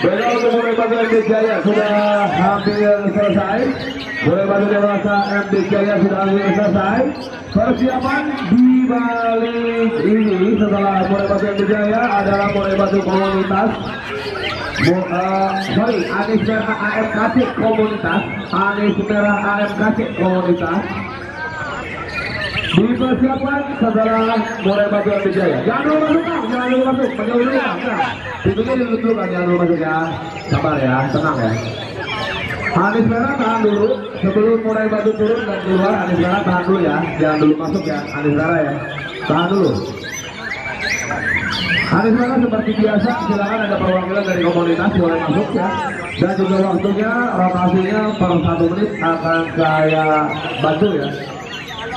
Baiklah, untuk mulai batu MD Jaya sudah hampir selesai. Mulai batu dewasa MD Jaya sudah hampir selesai. Persiapan di balik ini setelah mulai batu MD Jaya adalah mulai batu komunitas. Anis merah AMKC komunitas. Anis merah AMKC komunitas. Dipersiapkan setelah mulai batu MD Jaya. Jangan dulu masuk, Kang. Jangan dulu masuk. Panjang dulu ya. Pintunya ditutup kan, jangan dulu masuk ya. Sabar ya, tenang ya. Anis merah tahan dulu sebelum mulai batu turun dan keluar. Anis merah tahan dulu ya. Jangan dulu masuk ya. Anis merah ya. Tahan dulu. Anis merah seperti biasa, silakan ada perwakilan dari komunitas boleh masuk ya. Dan juga waktunya rotasinya per 1 menit akan saya bantu ya.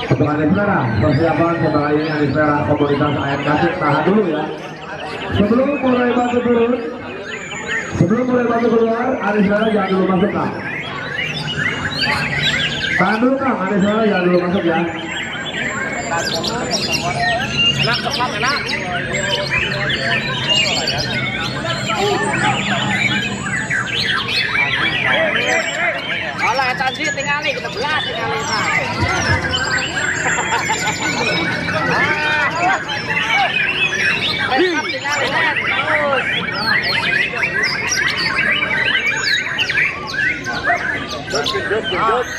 Untuk Anis merah, persiapan setelah ini Anis merah komunitas AMKC tahan dulu ya. Sebelum mulai batu turun, sebelum mulai batu keluar, Anis merah jangan dulu masuk, Kang. Tahan dulu, Kang. Anis merah jangan dulu masuk ya. Enak, cepat, enak. Olah, eta sih tinggali kita belas tinggali. Tinggali kan. Terus.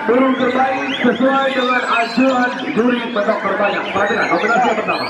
Burung terbaik sesuai dengan anjuran juri petok terbanyak. Perhatikan, nominasi yang pertama